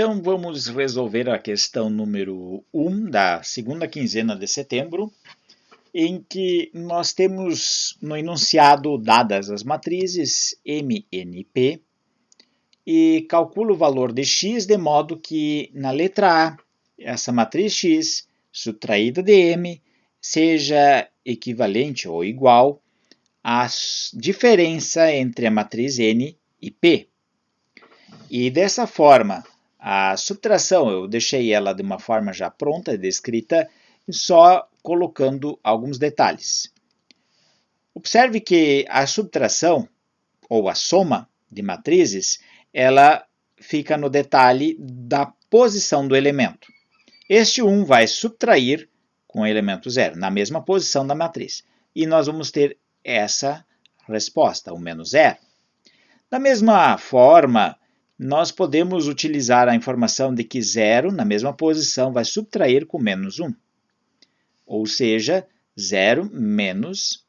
Então, vamos resolver a questão número 1 da segunda quinzena de setembro, em que nós temos no enunciado dadas as matrizes M, N e P, e calcula o valor de x de modo que na letra A, essa matriz x subtraída de M seja equivalente ou igual à diferença entre a matriz N e P. E dessa forma, a subtração, eu deixei ela de uma forma já pronta, descrita, só colocando alguns detalhes. Observe que a subtração, ou a soma de matrizes, ela fica no detalhe da posição do elemento. Este 1 vai subtrair com o elemento 0, na mesma posição da matriz. E nós vamos ter essa resposta, o menos 0. Da mesma forma, nós podemos utilizar a informação de que 0, na mesma posição, vai subtrair com menos 1. Ou seja, 0 menos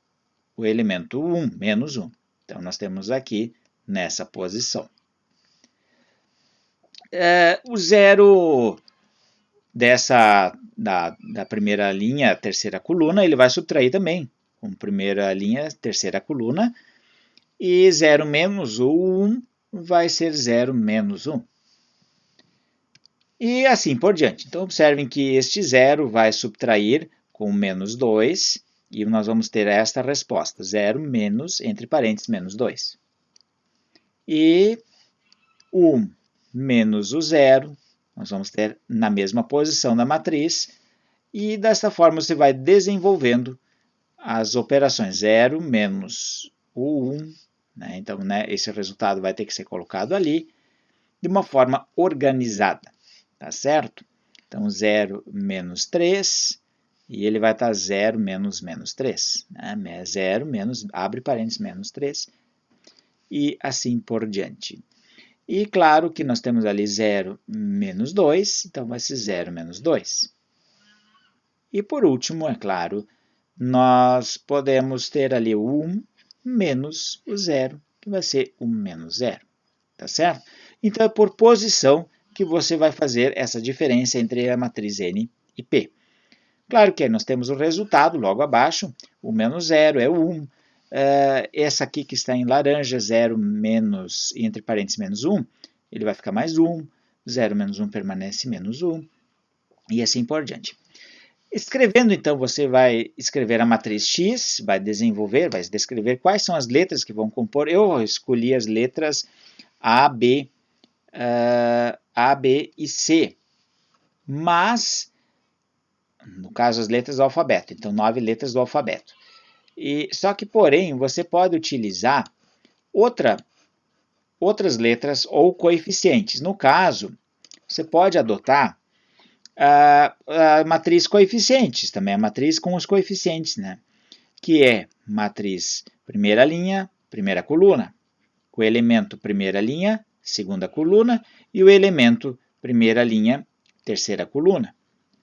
o elemento 1, menos 1. Então, nós temos aqui nessa posição. O 0 da primeira linha, terceira coluna, ele vai subtrair também com primeira linha, terceira coluna. E 0 menos o 1 vai ser 0 menos 1. E assim por diante. Então, observem que este 0 vai subtrair com menos 2, e nós vamos ter esta resposta, 0 menos, entre parênteses, menos 2. E 1 menos o 0, nós vamos ter na mesma posição da matriz, e desta forma você vai desenvolvendo as operações 0 menos o 1, então, esse resultado vai ter que ser colocado ali de uma forma organizada, tá certo? Então, 0 menos 3, e ele vai estar 0 menos menos 3. 0 menos, abre parênteses, menos 3, e assim por diante. E claro que nós temos ali 0 menos 2, então vai ser 0 menos 2. E por último, é claro, nós podemos ter ali o 1 menos o 0, que vai ser 1 menos 0, tá certo? Então, é por posição que você vai fazer essa diferença entre a matriz N e P. Claro que nós temos o resultado logo abaixo, o menos 0 é o 1, essa aqui que está em laranja, 0 menos, entre parênteses, menos 1, ele vai ficar mais 1, 0 menos 1 permanece menos 1, e assim por diante. Escrevendo, então, você vai escrever a matriz X, vai descrever quais são as letras que vão compor. Eu escolhi as letras A, B e C, mas, no caso, as letras do alfabeto. Então, 9 letras do alfabeto. Só que, porém, você pode utilizar outras letras ou coeficientes. No caso, você pode adotar a matriz coeficientes, também a matriz com os coeficientes, que é matriz primeira linha, primeira coluna, o elemento primeira linha, segunda coluna, e o elemento primeira linha, terceira coluna,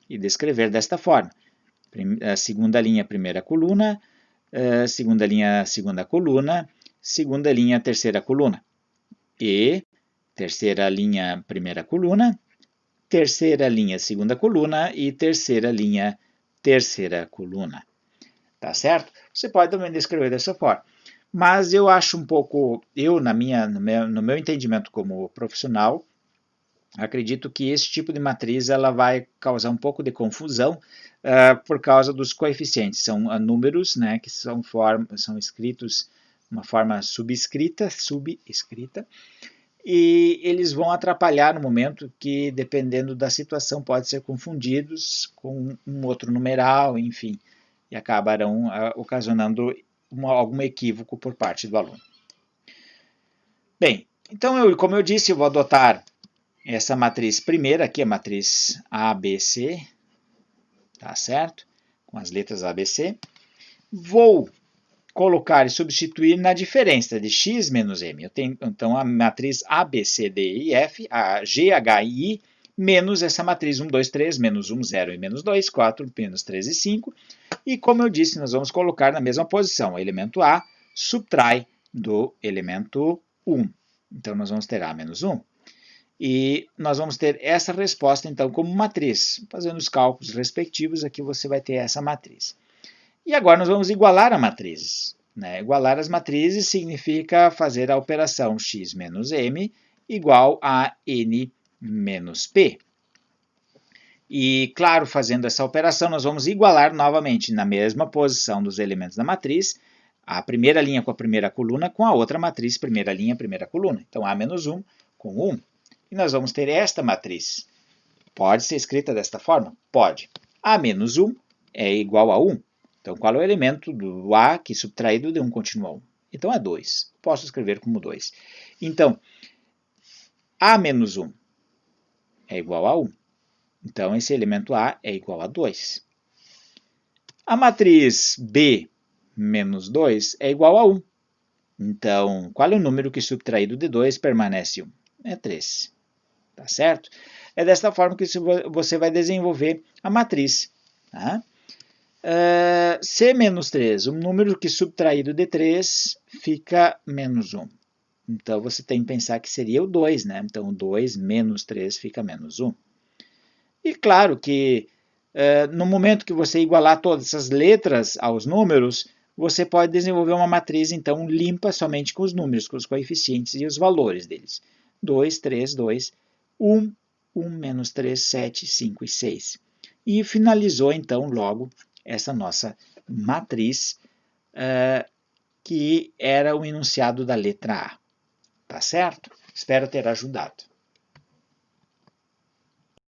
e descrever desta forma. Segunda linha, primeira coluna, segunda linha, segunda coluna, segunda linha, terceira coluna, e terceira linha, primeira coluna, terceira linha, segunda coluna e terceira linha, terceira coluna. Tá certo? Você pode também descrever dessa forma. Mas eu acho um pouco, no meu entendimento como profissional, acredito que esse tipo de matriz ela vai causar um pouco de confusão por causa dos coeficientes. São números que são escritos de uma forma subscrita, e eles vão atrapalhar no momento que, dependendo da situação, pode ser confundidos com um outro numeral, enfim, e acabarão ocasionando algum equívoco por parte do aluno. Bem, então, como eu disse, eu vou adotar essa matriz primeira, aqui a matriz ABC, tá certo? Com as letras ABC. Vou colocar e substituir na diferença de x menos m. Eu tenho, então, a matriz A, B, C, D, E, F, a G, H e I, menos essa matriz 1, 2, 3, menos 1, 0 e menos 2, 4, menos 3 e 5. E, como eu disse, nós vamos colocar na mesma posição. O elemento A subtrai do elemento 1. Então, nós vamos ter A menos 1. E nós vamos ter essa resposta, então, como matriz. Fazendo os cálculos respectivos, aqui você vai ter essa matriz. E agora nós vamos igualar a matrizes. Né? Igualar as matrizes significa fazer a operação x menos m igual a n menos p. E, claro, fazendo essa operação, nós vamos igualar novamente na mesma posição dos elementos da matriz, a primeira linha com a primeira coluna com a outra matriz, primeira linha, primeira coluna. Então, A menos 1 com 1. E nós vamos ter esta matriz. Pode ser escrita desta forma? Pode. A menos 1 é igual a 1. Então, qual é o elemento do A que subtraído de 1 continua a 1? Então, é 2. Posso escrever como 2. Então, A menos 1 é igual a 1. Então, esse elemento A é igual a 2. A matriz B menos 2 é igual a 1. Então, qual é o número que subtraído de 2 permanece 1? É 3. Tá certo? É desta forma que você vai desenvolver a matriz. Tá? C menos 3, um número que subtraído de 3 fica menos 1. Então, você tem que pensar que seria o 2, né? Então, 2 menos 3 fica menos 1. E claro que no momento que você igualar todas essas letras aos números, você pode desenvolver uma matriz, então, limpa somente com os números, com os coeficientes e os valores deles. 2, 3, 2, 1, 1 menos 3, 7, 5 e 6. E finalizou, então, logo essa nossa matriz, que era o enunciado da letra A. Tá certo? Espero ter ajudado.